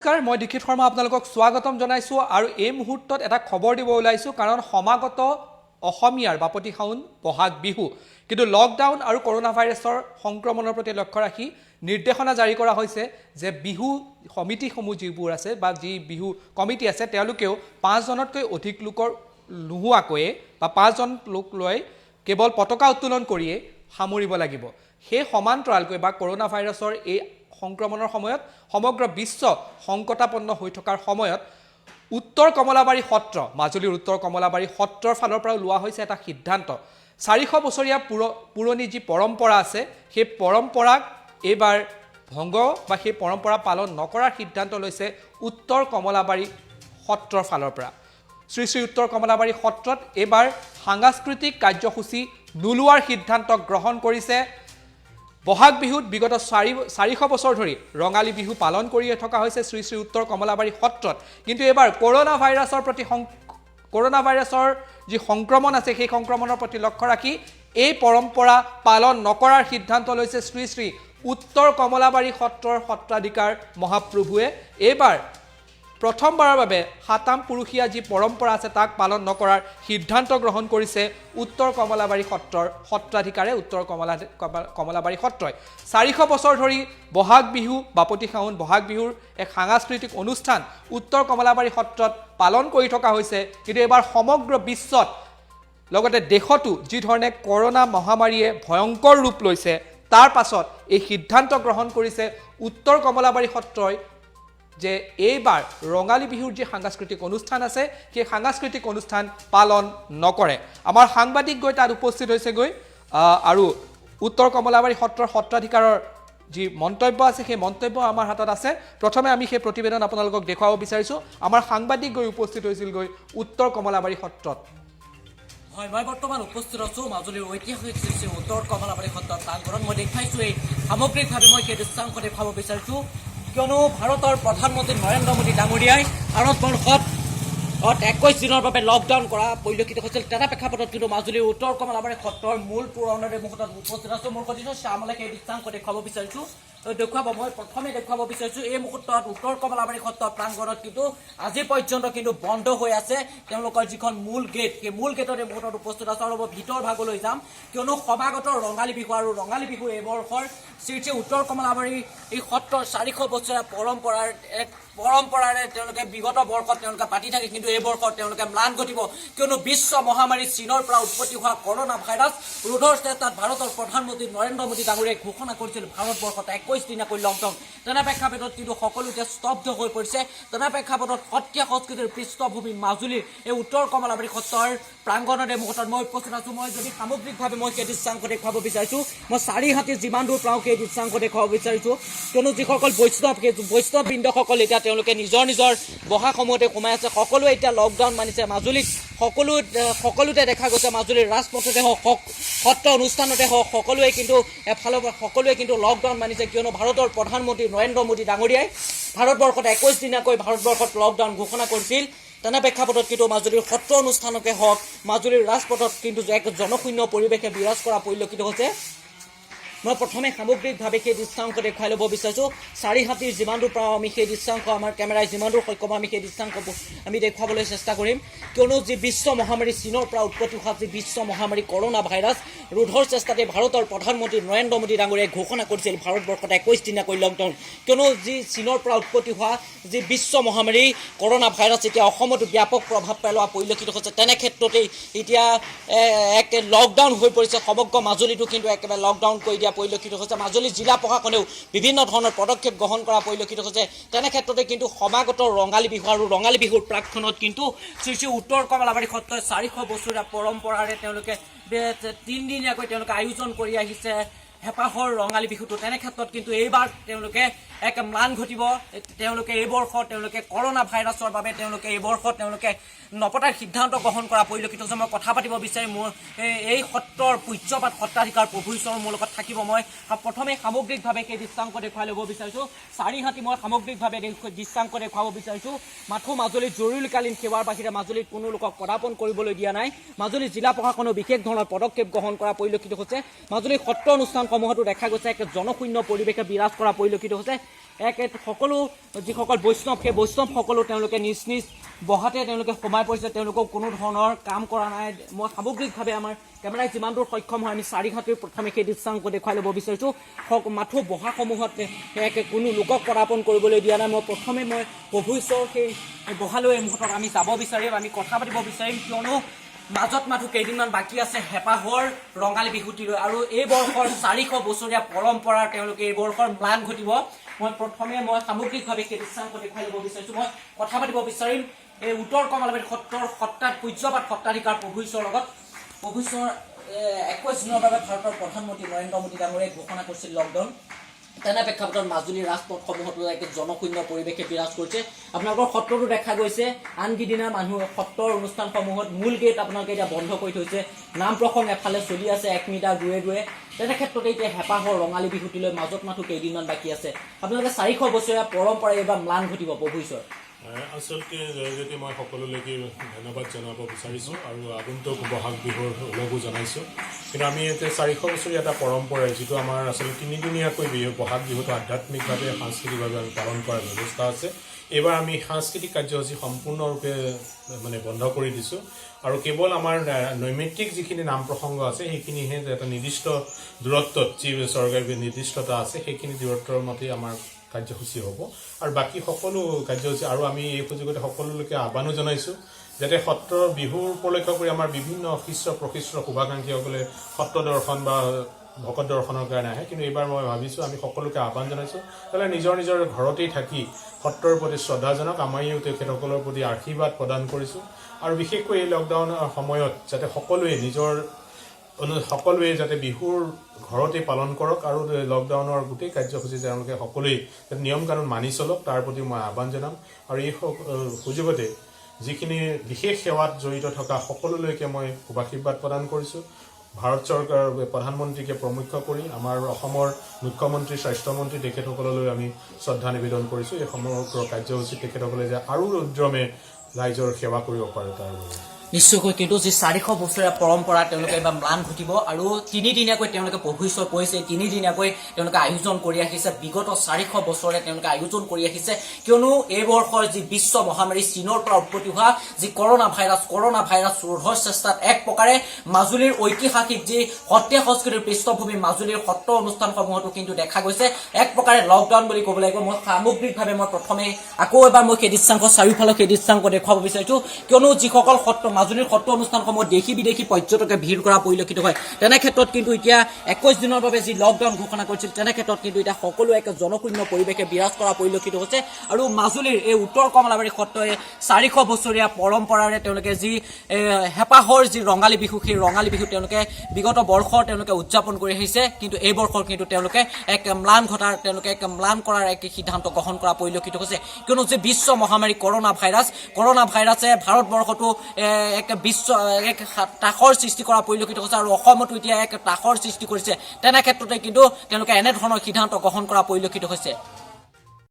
নমস্কাৰ মই দীক্ষিত শৰ্মা আপোনালোকক স্বাগতম জনাইছো আৰু এই মুহূৰ্তত এটা খবৰ দিব ওলাইছো কাৰণ সমাগত অসমীয়াৰ বাপতি খাউন বহাগ বিহু কিন্তু লকডাউন আৰু কৰোনা ভাইৰাছৰ সংক্ৰমণৰ প্ৰতি লক্ষ্য ৰাখি নিৰ্দেশনা জাৰি কৰা হৈছে যে বিহু সমিতিসমূহ যিবোৰ আছে বা যি বিহু কমিটি আছে তেওঁলোকেও 5 জনতকৈ অধিক লোকৰ নোহোৱাকৈ বা 5 জন লোক লৈ কেৱল পতাকা উত্তোলন কৰিয়ে সামৰিব লাগিব সেই সমান্তৰালকৈ বা কৰোনা ভাইৰাছৰ এই সংক্ৰমণৰ সময়ত সমগ্ৰ বিশ্ব সংকটাপন্ন হৈ থকাৰ সময়ত উত্তৰ কমলাবাৰী সত্ৰ মাজুলীৰ উত্তৰ কমলাবাৰী সত্ৰৰ ফালৰ পৰা লোৱা হৈছে এটা সিদ্ধান্ত 400 বছৰীয়া পুৰণি যি পৰম্পৰা আছে সেই পৰম্পৰাক এবাৰ ভংগ বা সেই পৰম্পৰা পালন নকৰাৰ সিদ্ধান্ত লৈছে উত্তৰ কমলাবাৰী সত্ৰৰ ফালৰ পৰা শ্ৰী শ্ৰী উত্তৰ কমলাবাৰী সত্ৰত এবাৰ সাংস্কৃতিক কাৰ্যসূচী নোলোৱাৰ সিদ্ধান্ত গ্ৰহণ কৰিছে বহাগ বিহুত বিগত 400 বছৰ ধৰি ৰঙালী বিহু পালন কৰি থকা হৈছে শ্ৰী শ্ৰী উত্তৰ কমলাবাৰী সত্ৰত কিন্তু এবাৰ কৰোনা ভাইৰাছৰ যি সংক্ৰমণ আছে সেই সংক্ৰমণৰ প্ৰতি লক্ষ্য ৰাখি এই পৰম্পৰা পালন নকৰাৰ সিদ্ধান্ত লৈছে শ্ৰী শ্ৰী উত্তৰ কমলাবাৰী সত্ৰৰ সত্ৰাধিকাৰ মহাপ্ৰভুৱে এবাৰ প্ৰথমবাৰৰ বাবে হাতাম পুৰুষীয়া যি পৰম্পৰা আছে তাক পালন নকৰাৰ সিদ্ধান্ত গ্ৰহণ কৰিছে উত্তৰ কমলাবাৰী সত্ৰৰ সত্ৰাধিকাৰে উত্তৰ কমলাবাৰী সত্ৰই 400 বছৰ ধৰি বহাগ বিহু বাপতি খাউন বহাগ বিহুৰ এক সাংস্কৃতিক অনুষ্ঠান উত্তৰ কমলাবাৰী সত্ৰত পালন কৰি থকা হৈছে কিন্তু এবাৰ সমগ্ৰ বিশ্বত লগতে দেশতো যি ধৰণে কৰোনা মহামাৰীয়ে ভয়ংকৰ ৰূপ লৈছে তাৰ পাছত এই সিদ্ধান্ত গ্ৰহণ কৰিছে উত্তৰ কমলাবাৰী সত্ৰই যে এইবাৰ ৰঙালী বিহুৰ যি সাংস্কৃতিক অনুষ্ঠান আছে সেই সাংস্কৃতিক অনুষ্ঠান পালন নকৰে আমাৰ সাংবাদিক গৈ তাত উপস্থিত হৈছে গৈ আৰু উত্তৰ কমলাবাৰী সত্ৰৰ সত্ৰাধিকাৰৰ যি মন্তব্য আছে সেই মন্তব্য আমাৰ হাতত আছে প্ৰথমে আমি সেই প্ৰতিবেদন আপোনালোকক দেখুৱাব বিচাৰিছো আমাৰ সাংবাদিক গৈ উপস্থিত হৈছিল গৈ উত্তৰ কমলাবাৰী সত্ৰত হয় মই বৰ্তমান উপস্থিত আছো মাজুলীৰ ঐতিহাসিক শ্ৰী উত্তৰ কমলাবাৰী সত্ৰৰ প্ৰাংগণত মই দেখাইছো এই সামগ্ৰিকভাৱে মই সেই দৃশ্যাংশ দেখুৱাব বিচাৰিছো কিয়নো ভাৰতৰ প্ৰধানমন্ত্ৰী নৰেন্দ্ৰ মোদী ডাঙৰীয়াই ভাৰতবৰ্ষত 21 দিনৰ বাবে লকডাউন কৰা পৰিলক্ষিত হৈছিল তেনে প্ৰেক্ষাপটত কিন্তু মাজুলীৰ উত্তৰ কমলাবাৰী সত্ৰৰ মূল পুৰণৰে মুহূৰ্তত উপস্থিত আছো মোৰ সৈতে শ্যামলে সেই দৃশ্যাংশ দেখুৱাব বিচাৰিছো মই প্ৰথমে দেখুৱাব বিচাৰিছো এই মুহূৰ্তত উত্তৰ কমলাবাৰী সত্ৰৰ প্ৰাংগণত কিন্তু আজি পৰ্যন্ত কিন্তু বন্ধ হৈ আছে তেওঁলোকৰ যিখন মূল গেট সেই মূল গেটৰ এই মুহূৰ্তত উপস্থিত আছে আৰু ভিতৰ ভাগলৈ যাম কিয়নো সমাগত ৰঙালী বিহু আৰু ৰঙালী বিহু এই বৰ্ষৰ শ্ৰী শ্ৰী উত্তৰ কমলাবাৰী এই সত্ৰৰ 400 বছৰীয়া পৰম্পৰাৰে তেওঁলোকে বিগত বৰ্ষত তেওঁলোকে পাতি থাকে কিন্তু এই বৰ্ষত তেওঁলোকে ম্লান ঘটিব কিয়নো বিশ্ব মহামাৰী চীনৰ পৰা উৎপত্তি হোৱা কৰোনা ভাইৰাছ ৰোধৰ চেষ্টাত ভাৰতৰ প্ৰধানমন্ত্ৰী নৰেন্দ্ৰ মোদী ডাঙৰীয়াই ঘোষণা কৰিছিল ভাৰতবৰ্ষত 21 দিনীয়াকৈ লকডাউন তেনে প্ৰেক্ষাপটত কিন্তু সকলোতে স্তব্ধ হৈ পৰিছে তেনে প্ৰেক্ষাপটত সত্ৰীয়া সংস্কৃতিৰ পৃষ্ঠভূমি মাজুলীৰ এই উত্তৰ কমলাবাৰী সত্ৰৰ প্ৰাংগণতে মুহূৰ্তত মই উপস্থিত আছো মই যদি সামগ্ৰিকভাৱে মই সেই দৃশ্যাংশ দেখুৱাব বিচাৰিছো মই চাৰিহাতী যিমান দূৰ পাওঁ সেই দৃশ্যাংশ দেখুৱাব বিচাৰিছো কিয়নো যিসকল বৈষ্ণৱবৃন্দসকল এতিয়া তেওঁলোকে নিজৰ নিজৰ বহাসমূহতে সোমাই আছে সকলোৱে এতিয়া লকডাউন মানিছে মাজুলীত সকলোতে দেখা গৈছে মাজুলীৰ ৰাজপথতে হওক সত্ৰ অনুষ্ঠানতে হওক সকলোৱে কিন্তু লকডাউন মানিছে কিয়নো ভাৰতৰ প্ৰধানমন্ত্ৰী নৰেন্দ্ৰ মোদী ডাঙৰীয়াই ভাৰতবৰ্ষত 21 দিনীয়াকৈ ভাৰতবৰ্ষত লকডাউন ঘোষণা কৰিছিল তেনে প্ৰেক্ষাপটত কিন্তু মাজুলীৰ সত্ৰ অনুষ্ঠানকে হওক মাজুলীৰ ৰাজপথত কিন্তু এক জনশূন্য পৰিৱেশে বিৰাজ কৰা পৰিলক্ষিত হৈছে মই প্ৰথমে সামগ্ৰিকভাৱে সেই দৃশ্যাংশ দেখুৱাই ল'ব বিচাৰিছোঁ চাৰিহাতীৰ যিমান দূৰ পাওঁ আমি সেই দৃশ্যাংশ আমাৰ কেমেৰাই যিমান দূৰ সক্ষম আমি সেই দৃশ্যাংশ আমি দেখুৱাবলৈ চেষ্টা কৰিম কিয়নো যি বিশ্ব মহামাৰী চীনৰ পৰা উৎপত্তি হোৱা যি বিশ্ব মহামাৰী কৰোনা ভাইৰাছ ৰোধৰ চেষ্টাতে ভাৰতৰ প্ৰধানমন্ত্ৰী নৰেন্দ্ৰ মোদী ডাঙৰীয়াই ঘোষণা কৰিছিল ভাৰতবৰ্ষত 21 দিনীয়াকৈ লকডাউন কিয়নো যি চীনৰ পৰা উৎপত্তি হোৱা যি বিশ্ব মহামাৰী কৰোনা ভাইৰাছ এতিয়া অসমতো ব্যাপক প্ৰভাৱ পেলোৱা পৰিলক্ষিত হৈছে তেনে ক্ষেত্ৰতেই এতিয়া এক লকডাউন হৈ পৰিছে সমগ্ৰ মাজুলীটো কিন্তু একেবাৰে লকডাউন কৰি দিয়া পৰিলক্ষিত হৈছে মাজুলী জিলা প্ৰশাসনেও বিভিন্ন ধৰণৰ পদক্ষেপ গ্ৰহণ কৰা পৰিলক্ষিত হৈছে তেনে ক্ষেত্ৰতে কিন্তু সমাগত ৰঙালী বিহু আৰু ৰঙালী বিহুৰ প্ৰাকক্ষণত কিন্তু শ্ৰী শ্ৰী উত্তৰ কমলাবাৰী সত্ৰই 400 বছৰীয়া পৰম্পৰাৰে তেওঁলোকে 3 দিনীয়াকৈ তেওঁলোকে আয়োজন কৰি আহিছে হেঁপাহৰ ৰঙালী বিহুটো তেনে ক্ষেত্ৰত কিন্তু এইবাৰ তেওঁলোকে এক ম্লান ঘটিব তেওঁলোকে এই বৰ্ষ তেওঁলোকে কৰোনা ভাইৰাছৰ বাবে তেওঁলোকে এই বৰ্ষ তেওঁলোকে নপতাৰ সিদ্ধান্ত গ্ৰহণ কৰা পৰিলক্ষিত হৈছে মই কথা পাতিব বিচাৰিম মোৰ এই সত্ৰৰ পূজ্যপাত সত্ৰাধিকাৰ প্ৰভু ঈশ্বৰৰ মোৰ লগত থাকিব মই প্ৰথমে সামগ্ৰিকভাৱে সেই দৃশ্যাংশ দেখুৱাই ল'ব বিচাৰিছোঁ চাৰিহাতী মই সামগ্ৰিকভাৱে দৃশ্যাংশ দেখুৱাব বিচাৰিছোঁ মাথো মাজুলীত জৰুৰীকালীন সেৱাৰ বাহিৰে মাজুলীত কোনো লোকক পদাৰ্পণ কৰিবলৈ দিয়া নাই মাজুলী জিলা প্ৰশাসনেও বিশেষ ধৰণৰ পদক্ষেপ গ্ৰহণ কৰা পৰিলক্ষিত হৈছে মাজুলী সত্ৰ অনুষ্ঠানসমূহতো দেখা গৈছে এক জনশূন্য পৰিৱেশে বিৰাজ কৰা পৰিলক্ষিত হৈছে সকলো যিসকল বৈষ্ণৱ সেই বৈষ্ণৱসকলো তেওঁলোকে নিজ নিজ বহাতে তেওঁলোকে সোমাই পৰিছে, তেওঁলোকক কোনো ধৰণৰ কাম কৰা নাই। মই সামগ্ৰিকভাৱে আমাৰ কেমেৰাই যিমান দূৰ সক্ষম হয় আমি চাৰিঘাটৰ প্ৰথমে সেই দৃশ্যাংক দেখুৱাই ল'ব বিচাৰিছোঁ। মাথো বহাসমূহত কোনো লোকক পদাৰ্পণ কৰিবলৈ দিয়া নাই। প্ৰথমে মই প্ৰভু ঈশ্বৰৰ সেই বহালৈ এই মুহূৰ্তত আমি যাব বিচাৰিম, আমি কথা পাতিব বিচাৰিম, কিয়নো মাজত মাথো কেইদিনমান বাকী আছে হেঁপাহৰ ৰঙালী বিহুটিলৈ আৰু এই বৰ্ষৰ 400 বছৰীয়া পৰম্পৰাৰ তেওঁলোকে এই বৰ্ষৰ ম্লান ঘটিব। মই সামগ্ৰিকভাৱে সেই দৃশ্যাংক দেখুৱাই ল'ব বিচাৰিছোঁ। মই কথা পাতিব বিচাৰিম এই উত্তৰ কমলাবাৰী সত্ৰৰ পূজ্যপাত সত্ৰাধিকাৰ প্ৰভু ঈশ্বৰৰ লগত। প্ৰভু ঈশ্বৰ 21 দিনৰ বাবে ভাৰতৰ প্ৰধানমন্ত্ৰী নৰেন্দ্ৰ মোদী ডাঙৰীয়াই ঘোষণা কৰিছিল লকডাউন। তেনে প্ৰেক্ষাপটত মাজুলীৰ ৰাজপথসমূহতো এক জনশূন্য পৰিৱেশে বিৰাজ কৰিছে। আপোনালোকৰ সত্ৰতো দেখা গৈছে, আনকেইদিনা মানুহ সত্ৰৰ অনুষ্ঠানসমূহত মূল গেট আপোনালোকে এতিয়া বন্ধ কৰি থৈছে। নাম প্ৰসংগ এফালে চলি আছে 1 মিটাৰ দূৰে দূৰে। তেনে ক্ষেত্ৰতে এতিয়া হেঁপাহৰ ৰঙালী বিহুটিলৈ মাজত মাথো কেইদিনমান বাকী আছে। আপোনালোকে 400 বছৰীয়া পৰম্পৰা এইবাৰ ম্লান ঘটিব প্ৰভু ঈশ্বৰ। আচলতে জয়জ্যোতি মই সকলোলৈকে ধন্যবাদ জনাব বিচাৰিছোঁ আৰু আগন্তুক বহাগ বিহুৰ ওলগো জনাইছোঁ। কিন্তু আমি এতিয়া 400 বছৰীয়া এটা পৰম্পৰা, যিটো আমাৰ আচলতে 3দিনীয়াকৈ বহাগ বিহুটো আধ্যাত্মিকভাৱে সাংস্কৃতিকভাৱে আমি পালন কৰাৰ ব্যৱস্থা আছে। এইবাৰ আমি সাংস্কৃতিক কাৰ্যসূচী সম্পূৰ্ণৰূপে বন্ধ কৰি দিছোঁ আৰু কেৱল আমাৰ নৈমিত্তিক যিখিনি নাম প্ৰসংগ আছে সেইখিনিহে এটা নিৰ্দিষ্ট দূৰত্বত, যি চৰকাৰী নিৰ্দিষ্টতা আছে সেইখিনি দূৰত্বৰ মতে আমাৰ কাৰ্যসূচী হ'ব আৰু বাকী সকলো কাৰ্যসূচী। আৰু আমি এই সুযোগতে সকলোলৈকে আহ্বানো জনাইছোঁ যাতে সত্ৰৰ বিহু উপলক্ষ কৰি আমাৰ বিভিন্ন শিষ্য প্ৰশিষ্ট শুভাকাংক্ষীসকলে সত্ৰ দৰ্শন বা ভকত দৰ্শনৰ কাৰণে আহে। কিন্তু এইবাৰ মই ভাবিছোঁ আমি সকলোকে আহ্বান জনাইছোঁ তালৈ নিজৰ নিজৰ ঘৰতেই থাকি সত্ৰৰ প্ৰতি শ্ৰদ্ধা জনক, আমিও তেখেতসকলৰ প্ৰতি আশীৰ্বাদ প্ৰদান কৰিছোঁ। আৰু বিশেষকৈ এই লকডাউনৰ সময়ত যাতে সকলোৱে যাতে বিহুৰ ঘৰতে পালন কৰক আৰু লকডাউনৰ গোটেই কাৰ্যসূচী তেওঁলোকে সকলোৱে নিয়ম কানুন মানি চলক, তাৰ প্ৰতি মই আহ্বান জনাম। আৰু এই সুযোগতে যিখিনি বিশেষ সেৱাত জড়িত থকা সকলোলৈকে মই শুভাশীৰ্বাদ প্ৰদান কৰিছোঁ। ভাৰত চৰকাৰৰ প্ৰধানমন্ত্ৰীকে প্ৰমুখ্য কৰি আমাৰ অসমৰ মুখ্যমন্ত্ৰী, স্বাস্থ্যমন্ত্ৰী তেখেতসকললৈ আমি শ্ৰদ্ধা নিবেদন কৰিছোঁ। এই সমগ্ৰ কাৰ্যসূচীত তেখেতসকলে যে আৰু উদ্যমে ৰাইজৰ সেৱা কৰিব পাৰে তাৰ বাবে। নিশ্চয়কৈ, কিন্তু যি 400 বছৰীয়া পৰম্পৰা তেওঁলোকে এইবাৰ ম্লান ঘটিব আৰু 3 দিনীয়াকৈ তেওঁলোকে প্ৰভু ঈশ্বৰ কৈছে 3 দিনীয়াকৈ তেওঁলোকে আয়োজন কৰি আহিছে। বিগত 400 বছৰে তেওঁলোকে আয়োজন কৰি আহিছে, কিয়নো এই বৰ্ষৰ যি বিশ্ব মহামাৰী চীনৰ পৰা উৎপত্তি হোৱা যি কৰোণা ভাইৰাছ ৰোধৰ চেষ্টাত এক প্ৰকাৰে মাজুলীৰ ঐতিহাসিক যি সত্ৰীয়া সংস্কৃতিৰ পৃষ্ঠভূমি মাজুলীৰ সত্ৰ অনুষ্ঠানসমূহতো কিন্তু দেখা গৈছে এক প্ৰকাৰে লকডাউন বুলি ক'ব লাগিব। মই সামগ্ৰিকভাৱে প্ৰথমে আকৌ এবাৰ সেই দৃশ্যাংক চাৰিওফালৰ সেই দৃশ্যাংক দেখুৱাব বিচাৰিছোঁ, কিয়নো যিসকল মাজুলীৰ সত্ৰ অনুষ্ঠানসমূহত দেশী বিদেশী পৰ্যটকে ভিৰ কৰা পৰিলক্ষিত হয়। তেনে ক্ষেত্ৰত কিন্তু এতিয়া 21 দিনৰ বাবে যি লকডাউন ঘোষণা কৰিছিল, তেনে ক্ষেত্ৰত কিন্তু এতিয়া সকলো এক জনশূন্য পৰিৱেশে বিৰাজ কৰা পৰিলক্ষিত হৈছে। আৰু মাজুলীৰ এই উত্তৰ কমলাবাৰী সত্ৰই 400 বছৰীয়া পৰম্পৰাৰে তেওঁলোকে যি হেঁপাহৰ যি ৰঙালী বিহু, সেই ৰঙালী বিহু তেওঁলোকে বিগত বৰ্ষৰ তেওঁলোকে উদযাপন কৰি আহিছে। কিন্তু এই বৰ্ষৰ কিন্তু তেওঁলোকে এক ম্লান কৰাৰ এক সিদ্ধান্ত গ্ৰহণ কৰা পৰিলক্ষিত হৈছে, কিয়নো যে বিশ্ব মহামাৰী কৰোণা ভাইৰাছে ভাৰতবৰ্ষতো এক ত্ৰাসৰ সৃষ্টি কৰা পৰিলক্ষিত হৈছে আৰু অসমতো এতিয়া এক ত্ৰাসৰ সৃষ্টি কৰিছে। তেনে ক্ষেত্ৰতে কিন্তু তেওঁলোকে এনেধৰণৰ সিদ্ধান্ত গ্ৰহণ কৰা পৰিলক্ষিত হৈছে।